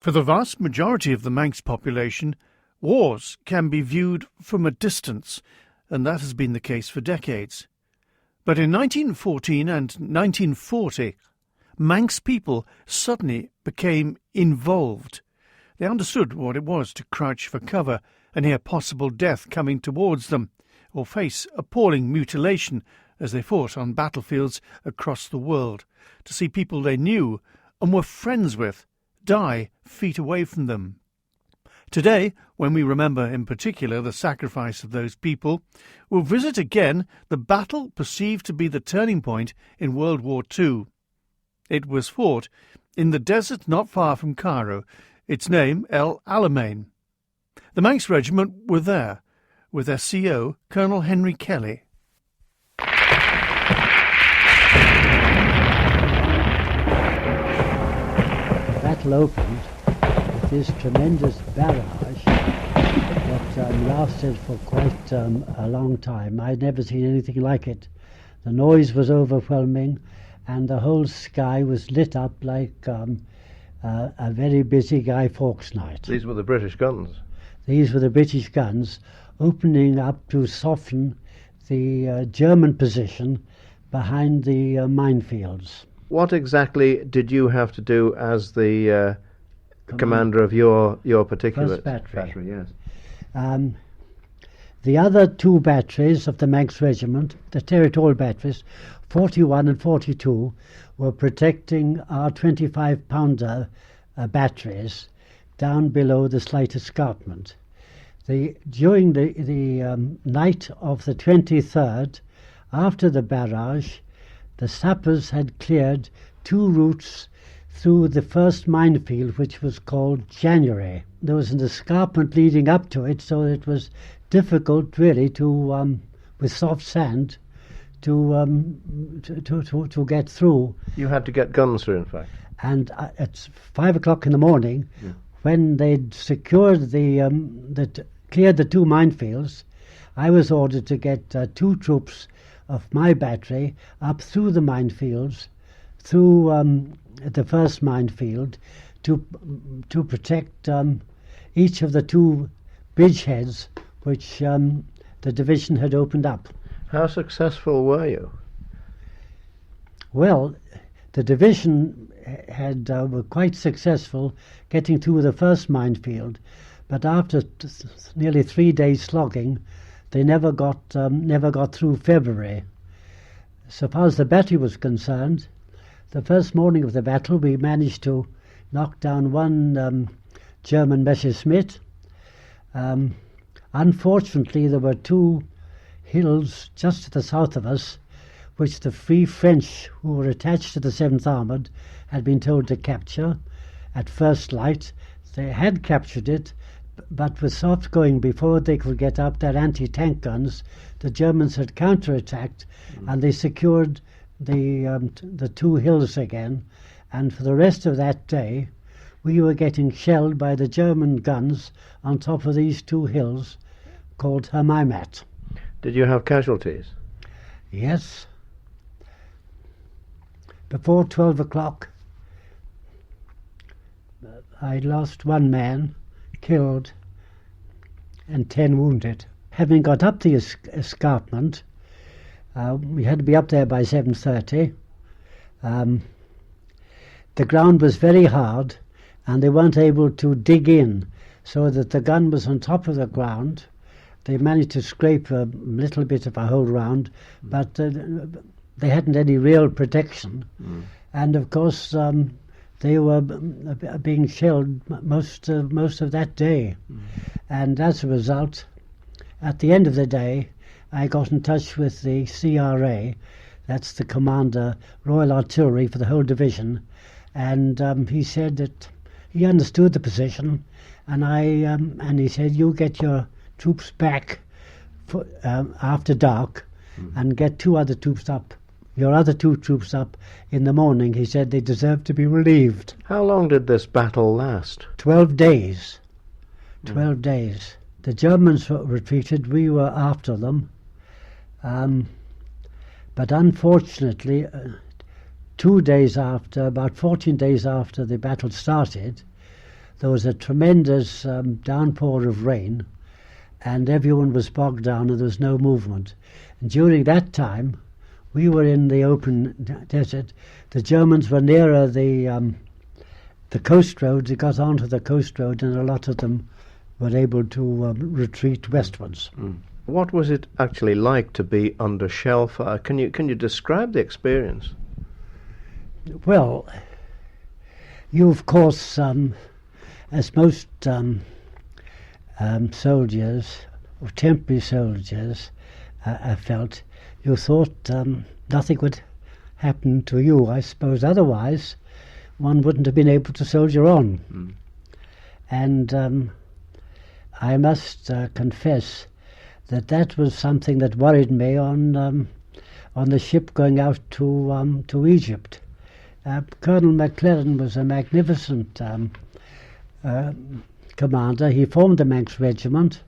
For the vast majority of the Manx population, wars can be viewed from a distance, and that has been the case for decades. But in 1914 and 1940, Manx people suddenly became involved. They understood what it was to crouch for cover and hear possible death coming towards them, or face appalling mutilation as they fought on battlefields across the world, to see people they knew and were friends with die feet away from them. Today, when we remember in particular the sacrifice of those people, we'll visit again the battle perceived to be the turning point in World War II. It was fought in the desert not far from Cairo, its name El Alamein. The Manx Regiment were there, with their CO, Colonel Henry Kelly. The battle opened with this tremendous barrage that lasted for quite a long time. I'd never seen anything like it. The noise was overwhelming, and the whole sky was lit up like a very busy Guy Fawkes night. These were the British guns? These were the British guns opening up to soften the German position behind the minefields. What exactly did you have to do as the commander of your particular First battery? Yes. The other two batteries of the Manx Regiment, the territorial batteries, 41 and 42, were protecting our 25-pounder batteries down below the slight escarpment. During the night of the 23rd, after the barrage, the sappers had cleared two routes through the first minefield, which was called January. There was an escarpment leading up to it, so it was difficult really to, with soft sand, to get through. You had to get guns through, in fact. And at 5 o'clock in the morning, when they'd secured cleared the two minefields, I was ordered to get two troops of my battery up through the minefields, through the first minefield, to protect each of the two bridgeheads which the division had opened up. How successful were you? Well, the division were quite successful getting through the first minefield, but after nearly 3 days slogging, they never got through February. So far as the battery was concerned, the first morning of the battle we managed to knock down one German Messerschmitt. Unfortunately, there were two hills just to the south of us, which the Free French, who were attached to the 7th Armoured, had been told to capture at first light. They had captured it, but with soft going before they could get up their anti-tank guns, the Germans had counterattacked, and they secured the two hills again. And for the rest of that day, we were getting shelled by the German guns on top of these two hills called Hermaimat. Did you have casualties? Yes. Before 12 o'clock, I lost one man killed and 10 wounded. Having got up the escarpment, we had to be up there by 7:30. The ground was very hard and they weren't able to dig in, so that the gun was on top of the ground. They managed to scrape a little bit of a hole round, but they hadn't any real protection. And of course they were being shelled most of that day. And as a result, at the end of the day, I got in touch with the CRA, that's the Commander, Royal Artillery for the whole division, and he said that he understood the position, and he said, you get your troops back after dark and get your other two troops up in the morning. He said they deserved to be relieved. How long did this battle last? 12 days. 12 days. The Germans retreated, we were after them. But unfortunately, 2 days after, about 14 days after the battle started, there was a tremendous downpour of rain, and everyone was bogged down and there was no movement. And during that time, we were in the open desert. The Germans were nearer the coast road. They got onto the coast road, and a lot of them were able to retreat westwards. What was it actually like to be under shell fire? Can you describe the experience? Well, you of course, as most soldiers, or temporary soldiers, felt, you thought nothing would happen to you. I suppose otherwise one wouldn't have been able to soldier on. And I must confess that was something that worried me on the ship going out to Egypt. Colonel McLaren was a magnificent commander. He formed the Manx regiment.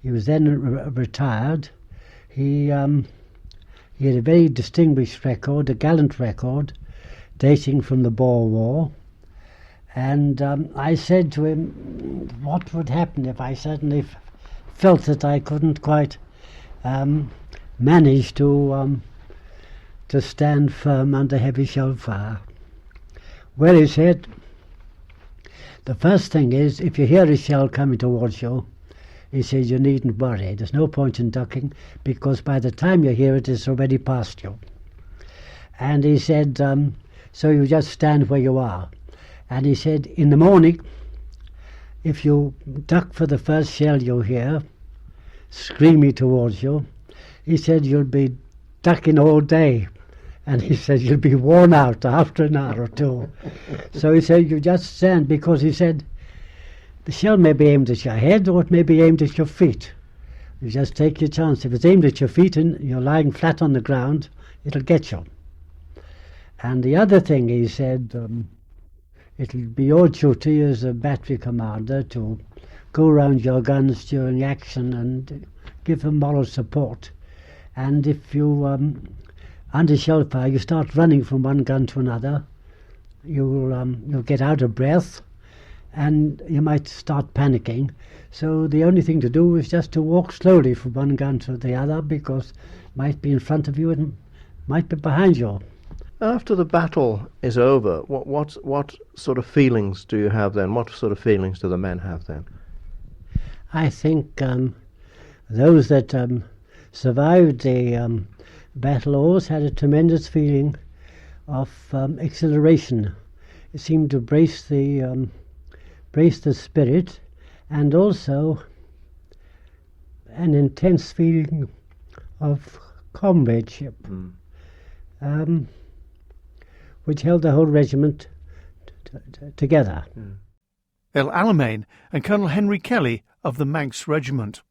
He was then retired. He had a very distinguished record, a gallant record, dating from the Boer War. And I said to him, what would happen if I suddenly felt that I couldn't quite manage to stand firm under heavy shell fire? Well, he said, the first thing is, if you hear a shell coming towards you, he said, you needn't worry. There's no point in ducking, because by the time you hear it, it's already past you. And he said, so you just stand where you are. And he said, in the morning, if you duck for the first shell you hear, screaming towards you, he said, you'll be ducking all day. And he said, you'll be worn out after an hour or two. So he said, you just stand, because he said, the shell may be aimed at your head or it may be aimed at your feet. You just take your chance. If it's aimed at your feet and you're lying flat on the ground, it'll get you. And the other thing he said, it'll be your duty as a battery commander to go around your guns during action and give them moral support. And if you, under shell fire, you start running from one gun to another, you'll get out of breath and you might start panicking. So the only thing to do is just to walk slowly from one gun to the other, because it might be in front of you and might be behind you. After the battle is over, what sort of feelings do you have then? What sort of feelings do the men have then? I think those that survived the battle always had a tremendous feeling of exhilaration. It seemed to brace the spirit, and also an intense feeling of comradeship. Which held the whole regiment together. El Alamein and Colonel Henry Kelly of the Manx Regiment.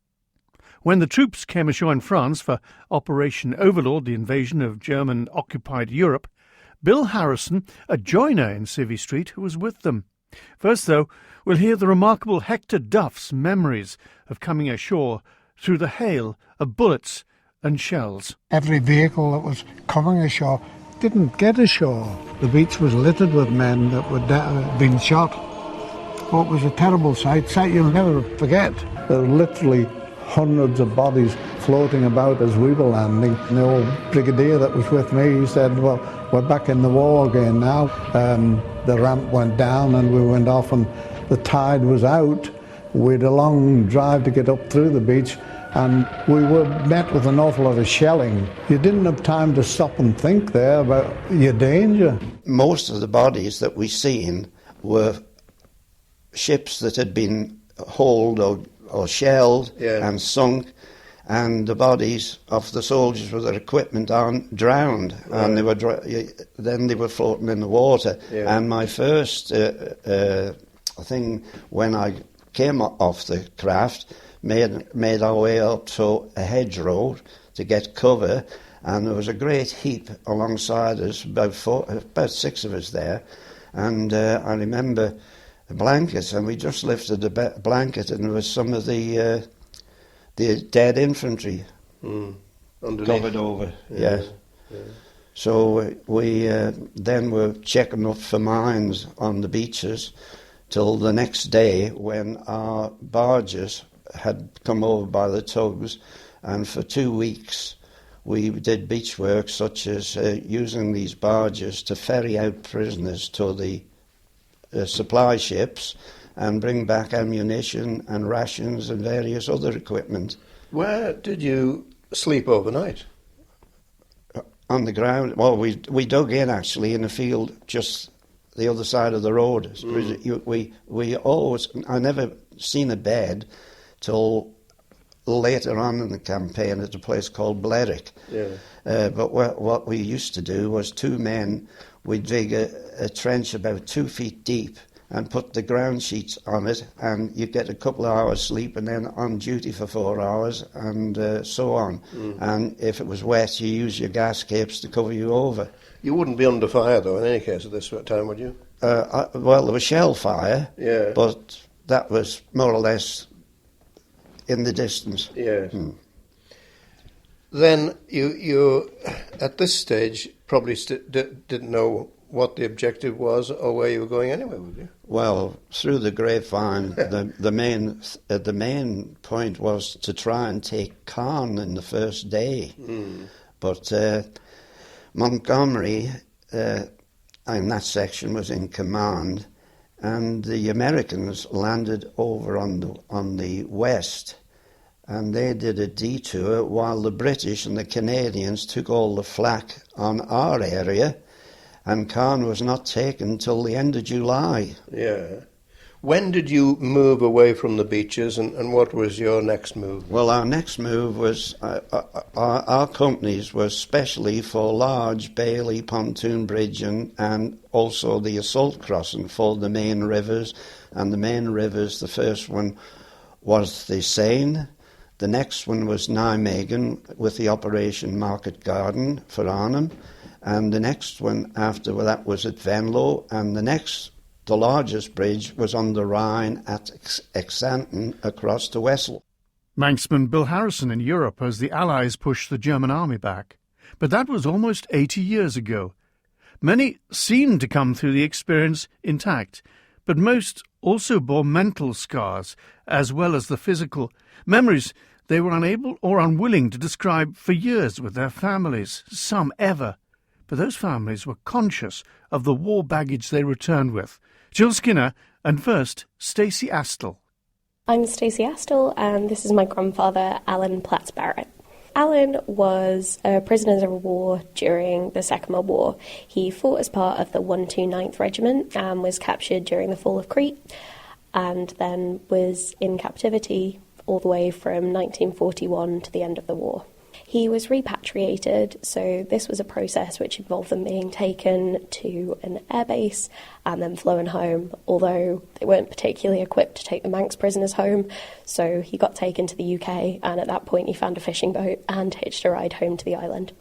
When the troops came ashore in France for Operation Overlord, the invasion of German-occupied Europe, Bill Harrison, a joiner in Civvy Street, who was with them. First, though, we'll hear the remarkable Hector Duff's memories of coming ashore through the hail of bullets and shells. Every vehicle that was coming ashore didn't get ashore. The beach was littered with men that had been shot. Oh, it was a terrible sight you'll never forget. There were literally hundreds of bodies floating about as we were landing. And the old brigadier that was with me, he said, well, we're back in the war again now. The ramp went down and we went off, and the tide was out. We had a long drive to get up through the beach, and we were met with an awful lot of shelling. You didn't have time to stop and think there about your danger. Most of the bodies that we seen were ships that had been hauled or shelled and sunk, and the bodies of the soldiers with their equipment drowned, and then they were floating in the water. And my first thing when I came off the craft, made our way up to a hedgerow to get cover, and there was a great heap alongside us, about 6 of us there, and I remember the blankets, and we just lifted the blanket, and there was some of the dead infantry covered over. So we then were checking up for mines on the beaches, till the next day when our barges had come over by the tugs, and for 2 weeks we did beach work such as using these barges to ferry out prisoners to the supply ships and bring back ammunition and rations and various other equipment. Where did you sleep overnight? On the ground. Well, we dug in actually in a field just the other side of the road. We always, I never seen a bed till later on in the campaign at a place called Blerick. Yeah. But what we used to do was 2 men, we'd dig a trench about 2 feet deep and put the ground sheets on it, and you get a couple of hours sleep and then on duty for 4 hours and so on. And if it was wet, you use your gas capes to cover you over. You wouldn't be under fire, though, in any case at this time, would you? Well, there was shell fire, Yeah. but that was more or less in the distance. Yes. Then you at this stage probably didn't know what the objective was or where you were going anyway, would you? Well, through the grapevine, the main point was to try and take Caen in the first day. But Montgomery, in that section, was in command, and the Americans landed over on the west, and they did a detour while the British and the Canadians took all the flak on our area, and Caen was not taken till the end of July. Yeah. When did you move away from the beaches, and what was your next move? Well, our next move was, our companies were specially for large Bailey pontoon bridge and also the assault crossing for the main rivers. And the main rivers, the first one was the Seine, the next one was Nijmegen with the Operation Market Garden for Arnhem, and the next one after that was at Venlo, and the largest bridge was on the Rhine at Xanten across to Wessel. Manxman Bill Harrison in Europe as the Allies pushed the German army back. But that was almost 80 years ago. Many seemed to come through the experience intact, but most also bore mental scars as well as the physical, memories they were unable or unwilling to describe for years with their families, some ever. But those families were conscious of the war baggage they returned with. Jill Skinner, and first, Stacey Astle. I'm Stacey Astle, and this is my grandfather, Alan Platts-Barrett. Alan was a prisoner of war during the Second World War. He fought as part of the 129th Regiment and was captured during the fall of Crete, and then was in captivity all the way from 1941 to the end of the war. He was repatriated, so this was a process which involved them being taken to an airbase and then flown home, although they weren't particularly equipped to take the Manx prisoners home, so he got taken to the UK, and at that point he found a fishing boat and hitched a ride home to the island.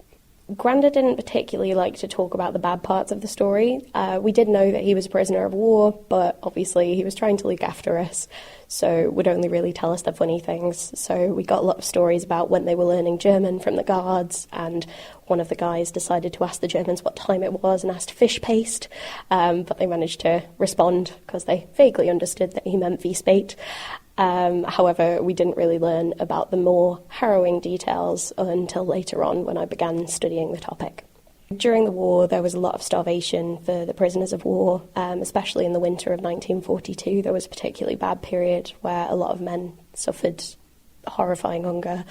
Granda didn't particularly like to talk about the bad parts of the story. We did know that he was a prisoner of war, but obviously he was trying to look after us, so would only really tell us the funny things. So we got a lot of stories about when they were learning German from the guards, and one of the guys decided to ask the Germans what time it was and asked fish paste, but they managed to respond because they vaguely understood that he meant Wiespate. However, we didn't really learn about the more harrowing details until later on when I began studying the topic. During the war, there was a lot of starvation for the prisoners of war, especially in the winter of 1942. There was a particularly bad period where a lot of men suffered horrifying hunger.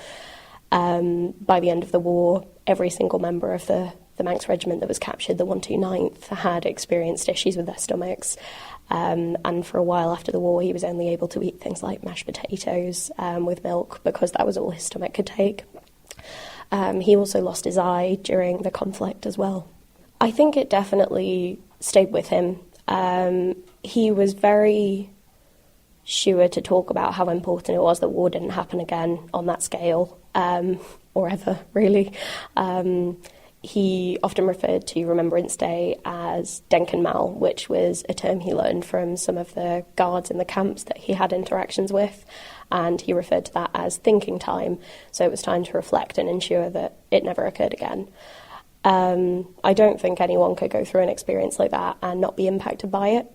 By the end of the war, every single member of the Manx regiment that was captured, the 129th, had experienced issues with their stomachs. And for a while after the war, he was only able to eat things like mashed potatoes with milk because that was all his stomach could take. He also lost his eye during the conflict as well. I think it definitely stayed with him. He was very sure to talk about how important it was that war didn't happen again on that scale, or ever, really. He often referred to Remembrance Day as Denken Mal, which was a term he learned from some of the guards in the camps that he had interactions with, and he referred to that as thinking time, so it was time to reflect and ensure that it never occurred again. I don't think anyone could go through an experience like that and not be impacted by it.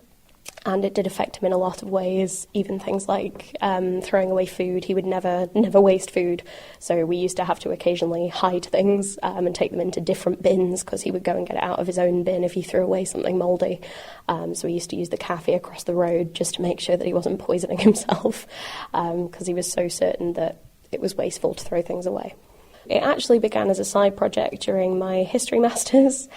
And it did affect him in a lot of ways, even things like throwing away food. He would never waste food. So we used to have to occasionally hide things and take them into different bins because he would go and get it out of his own bin if he threw away something mouldy. So we used to use the cafe across the road just to make sure that he wasn't poisoning himself because he was so certain that it was wasteful to throw things away. It actually began as a side project during my history masters.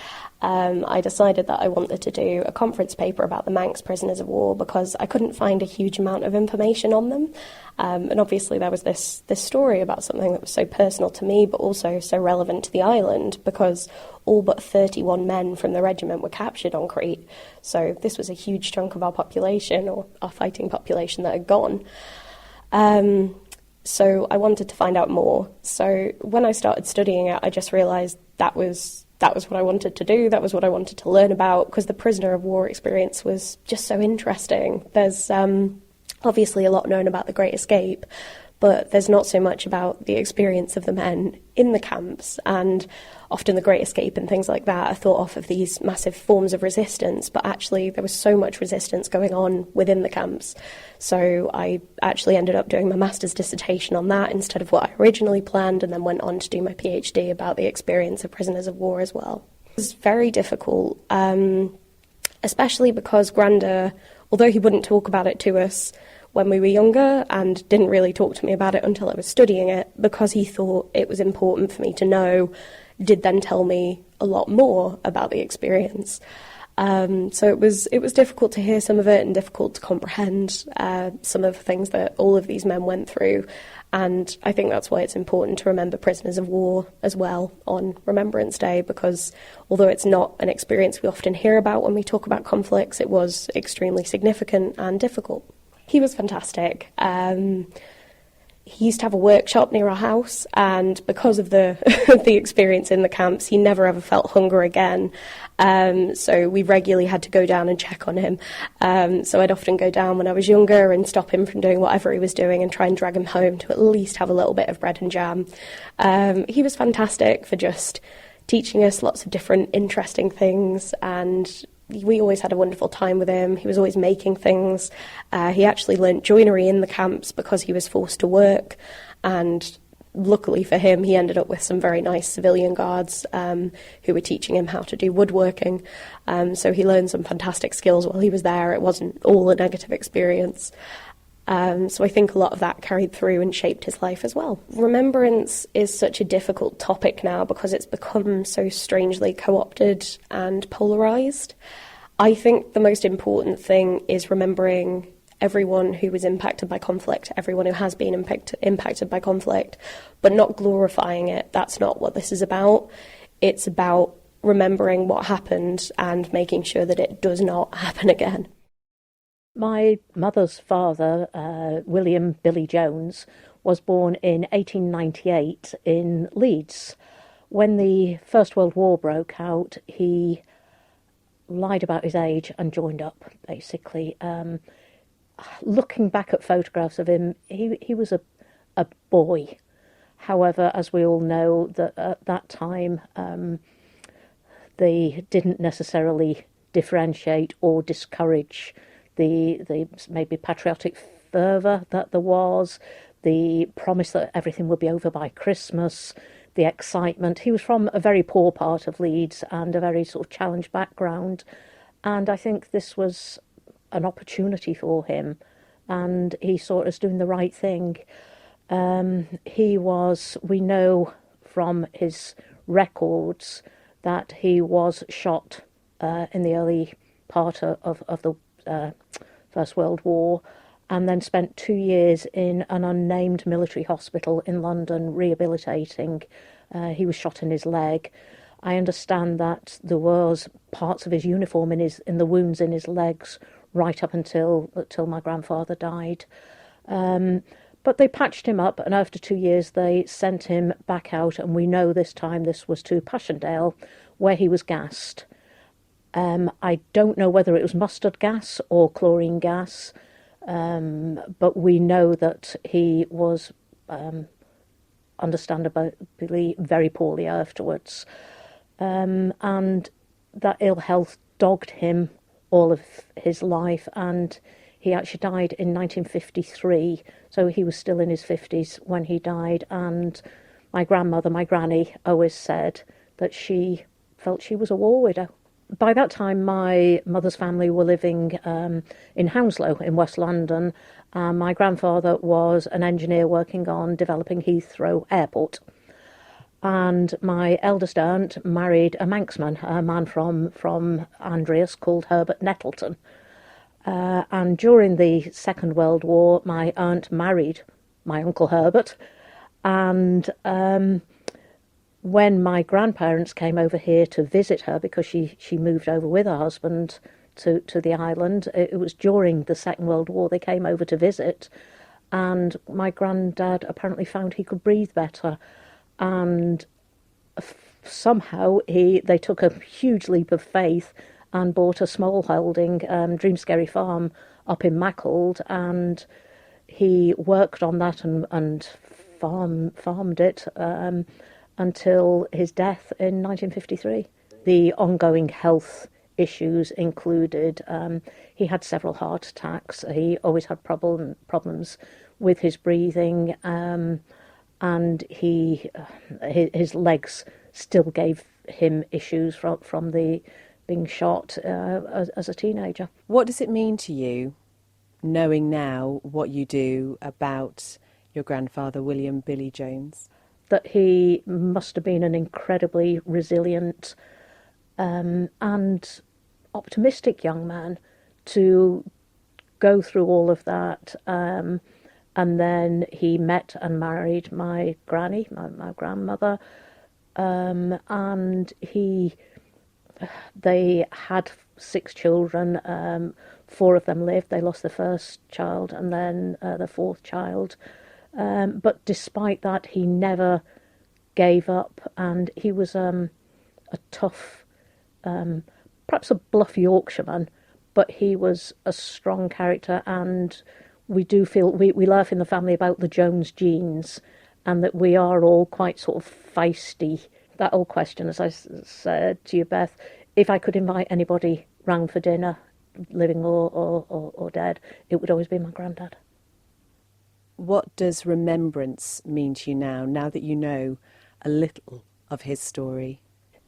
I decided that I wanted to do a conference paper about the Manx prisoners of war because I couldn't find a huge amount of information on them. And obviously there was this story about something that was so personal to me, but also so relevant to the island because all but 31 men from the regiment were captured on Crete. So this was a huge chunk of our population, or our fighting population, that had gone. So I wanted to find out more. So when I started studying it, I just realised that was what I wanted to do. That was what I wanted to learn about, because the prisoner of war experience was just so interesting. There's obviously a lot known about the Great Escape, but there's not so much about the experience of the men in the camps. And often the Great Escape and things like that are thought of these massive forms of resistance, but actually there was so much resistance going on within the camps. So I actually ended up doing my master's dissertation on that instead of what I originally planned, and then went on to do my PhD about the experience of prisoners of war as well. It was very difficult, especially because Granda, although he wouldn't talk about it to us when we were younger and didn't really talk to me about it until I was studying it, because he thought it was important for me to know, did then tell me a lot more about the experience. So it was difficult to hear some of it and difficult to comprehend some of the things that all of these men went through. And I think that's why it's important to remember prisoners of war as well on Remembrance Day, because although it's not an experience we often hear about when we talk about conflicts, it was extremely significant and difficult. He was fantastic. He used to have a workshop near our house, and because of the the experience in the camps, he never ever felt hunger again. So we regularly had to go down and check on him. So I'd often go down when I was younger and stop him from doing whatever he was doing and try and drag him home to at least have a little bit of bread and jam. He was fantastic for just teaching us lots of different interesting things, and we always had a wonderful time with him. He was always making things. He actually learnt joinery in the camps because he was forced to work, and luckily for him, he ended up with some very nice civilian guards who were teaching him how to do woodworking. So he learned some fantastic skills while he was there. It wasn't all a negative experience. So I think a lot of that carried through and shaped his life as well. Remembrance is such a difficult topic now because it's become so strangely co-opted and polarised. I think the most important thing is remembering everyone who was impacted by conflict, everyone who has been impacted by conflict, but not glorifying it. That's not what this is about. It's about remembering what happened and making sure that it does not happen again. My mother's father, William Billy Jones, was born in 1898 in Leeds. When the First World War broke out, he lied about his age and joined up, basically. Looking back at photographs of him, he was a boy. However, as we all know, that at that time they didn't necessarily differentiate or discourage the maybe patriotic fervour that there was, the promise that everything would be over by Christmas, the excitement. He was from a very poor part of Leeds and a very sort of challenged background, and I think this was an opportunity for him, and he saw it as doing the right thing. We know from his records that he was shot in the early part of the First World War, and then spent 2 years in an unnamed military hospital in London rehabilitating. He was shot in his leg. I understand that there was parts of his uniform in the wounds in his legs right up until my grandfather died. But they patched him up, and after 2 years they sent him back out, and we know this time this was to Passchendaele, where he was gassed. I don't know whether it was mustard gas or chlorine gas, but we know that he was understandably very poorly afterwards, and that ill health dogged him all of his life, and he actually died in 1953, so he was still in his 50s when he died. And my grandmother, my granny, always said that she felt she was a war widow. By that time, my mother's family were living in Hounslow in West London. My grandfather was an engineer working on developing Heathrow Airport. And my eldest aunt married a Manxman, a man from Andreas called Herbert Nettleton. And during the Second World War, my aunt married my Uncle Herbert. And when my grandparents came over here to visit her, because she moved over with her husband to the island, it was during the Second World War they came over to visit. And my granddad apparently found he could breathe better. And somehow they took a huge leap of faith and bought a small holding, Dreamskerry Farm, up in Mackhold, and he worked on that and farmed it until his death in 1953. The ongoing health issues included he had several heart attacks. He always had problems with his breathing, and his legs still gave him issues from the being shot as a teenager. What does it mean to you, knowing now what you do about your grandfather, William Billy Jones? That he must have been an incredibly resilient and optimistic young man to go through all of that. And then he met and married my granny, my grandmother, and they had 6 children. 4 of them lived. They lost their first child and then the 4th child. But despite that, he never gave up, and he was a tough, perhaps a bluff Yorkshireman, but he was a strong character, and we do feel, we laugh in the family about the Jones genes, and that we are all quite sort of feisty. That old question, as I said to you, Beth, if I could invite anybody round for dinner, living or dead, it would always be my granddad. What does remembrance mean to you now that you know a little of his story?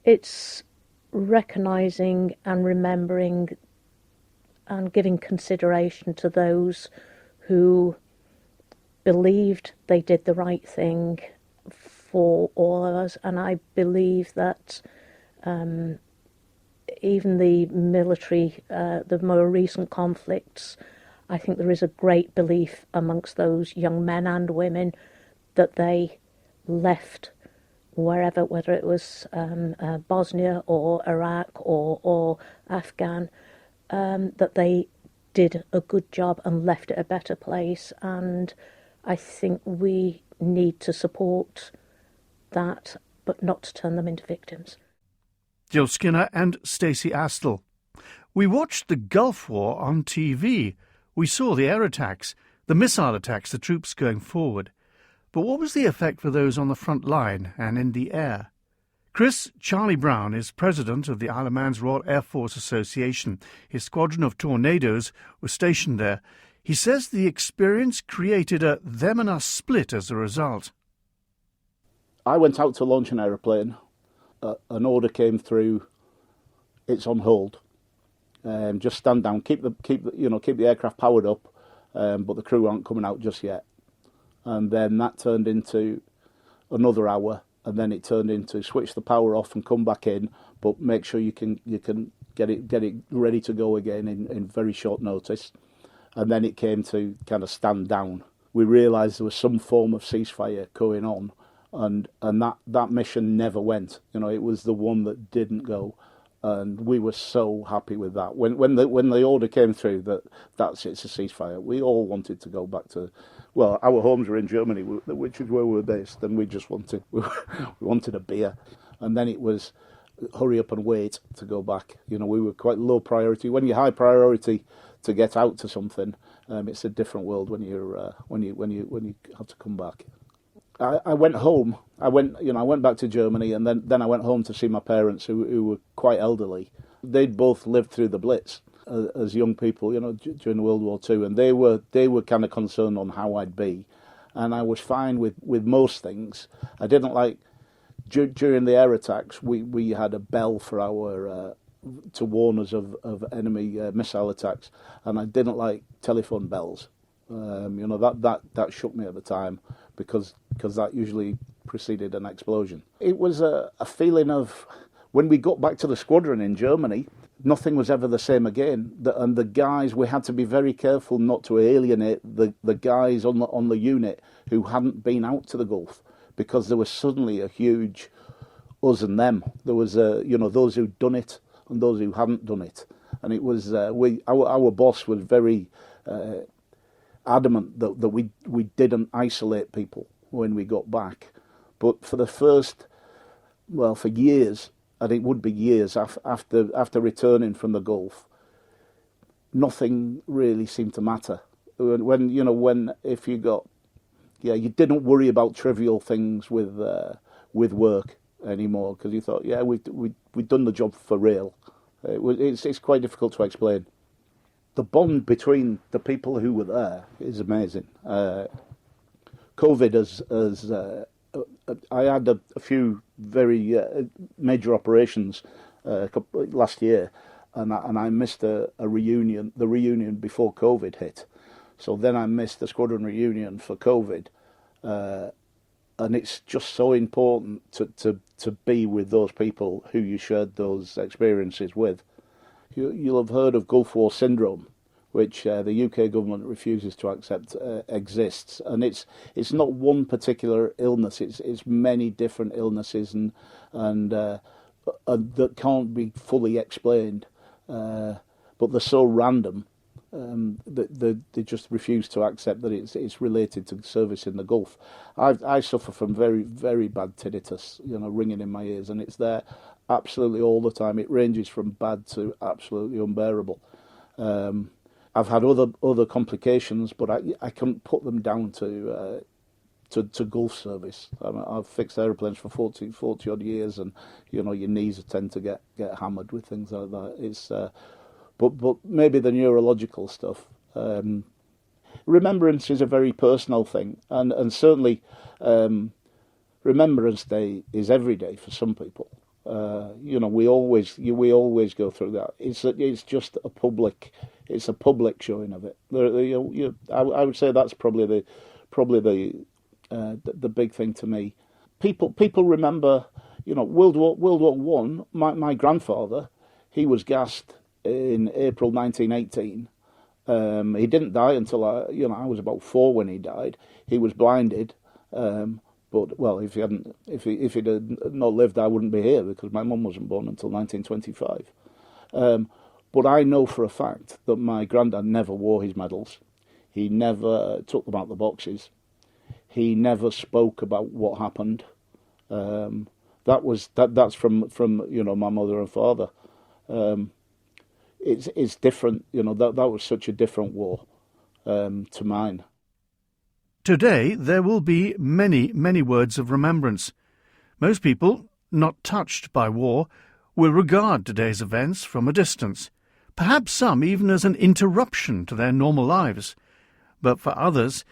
It's recognising and remembering and giving consideration to those who believed they did the right thing for all of us. And I believe that even the military, the more recent conflicts, I think there is a great belief amongst those young men and women that they left wherever, whether it was Bosnia or Iraq or Afghan, that they did a good job and left it a better place. And I think we need to support that, but not to turn them into victims. Jill Skinner and Stacey Astle. We watched the Gulf War on TV. We saw the air attacks, the missile attacks, the troops going forward. But what was the effect for those on the front line and in the air? Chris Charlie Brown is president of the Isle of Man's Royal Air Force Association. His squadron of Tornadoes was stationed there. He says the experience created a them and us split as a result. I went out to launch an aeroplane. An order came through. It's on hold. Just stand down. Keep the aircraft powered up, but the crew aren't coming out just yet. And then that turned into another hour, and then it turned into switch the power off and come back in, but make sure you can get it ready to go again in very short notice. And then it came to kind of stand down. We realised there was some form of ceasefire going on, and that mission never went. It was the one that didn't go. And we were so happy with that. When the order came through it's a ceasefire, we all wanted to go back to, well, our homes were in Germany, which is where we were based, and we just wanted we wanted a beer. And then it was hurry up and wait to go back. We were quite low priority. When you're high priority to get out to something, it's a different world when you have to come back. I went home. I went back to Germany, and then I went home to see my parents, who were quite elderly. They'd both lived through the Blitz, as young people, you know, during World War II, and they were kind of concerned on how I'd be, and I was fine with most things. I didn't like during the air attacks. We had a bell for our to warn us of enemy missile attacks, and I didn't like telephone bells. You know, that shook me at the time because that usually preceded an explosion. It was a feeling of, when we got back to the squadron in Germany, nothing was ever the same again. And the guys, we had to be very careful not to alienate the guys on the unit who hadn't been out to the Gulf, because there was suddenly a huge us and them. There was you know, those who'd done it and those who hadn't done it, and it was our boss was very adamant that we didn't isolate people when we got back. But for the first, well, for years, and it would be years after returning from the Gulf, nothing really seemed to matter. If you got, you didn't worry about trivial things with work anymore, because you thought, we'd done the job for real. It's quite difficult to explain. The bond between the people who were there is amazing. COVID has I had a few very major operations last year, and I missed the reunion before COVID hit. So then I missed the squadron reunion for COVID, and it's just so important to be with those people who you shared those experiences with. You'll have heard of Gulf War syndrome, which the UK government refuses to accept exists, and it's not one particular illness. It's many different illnesses and that can't be fully explained, but they're so random that they just refuse to accept that it's related to service in the Gulf. I suffer from very, very bad tinnitus, ringing in my ears, and it's there absolutely all the time. It ranges from bad to absolutely unbearable. I've had other complications, but I couldn't put them down to Gulf service. I've fixed aeroplanes for 40 odd years, and your knees tend to get hammered with things like that. It's but maybe the neurological stuff. Remembrance is a very personal thing, and certainly Remembrance Day is every day for some people. We always go through that. It's just a public showing of it. I would say that's probably the big thing to me. People remember, World War One. My grandfather, he was gassed in April 1918. He didn't die until I was about 4 when he died. He was blinded. But well, if he'd not lived, I wouldn't be here, because my mum wasn't born until 1925. But I know for a fact that my granddad never wore his medals. He never took them out the boxes. He never spoke about what happened. That's from my mother and father. It's different. That was such a different war to mine. Today there will be many, many words of remembrance. Most people, not touched by war, will regard today's events from a distance, perhaps some even as an interruption to their normal lives. But for others,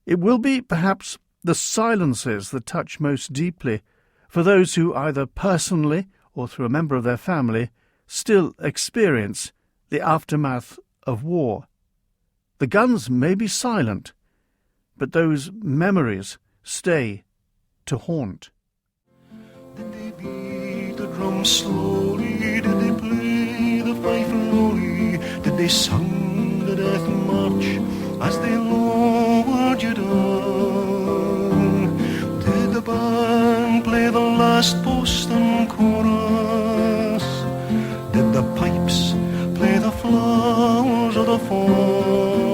it will be perhaps the silences that touch most deeply, for those who either personally or through a member of their family still experience the aftermath of war. The guns may be silent, but those memories stay to haunt. Did they beat the drum slowly? Did they play the fife lowly? Did they sing the death march as they lowered you down? Did the band play the last post and chorus? Did the pipes play the flowers of the fall?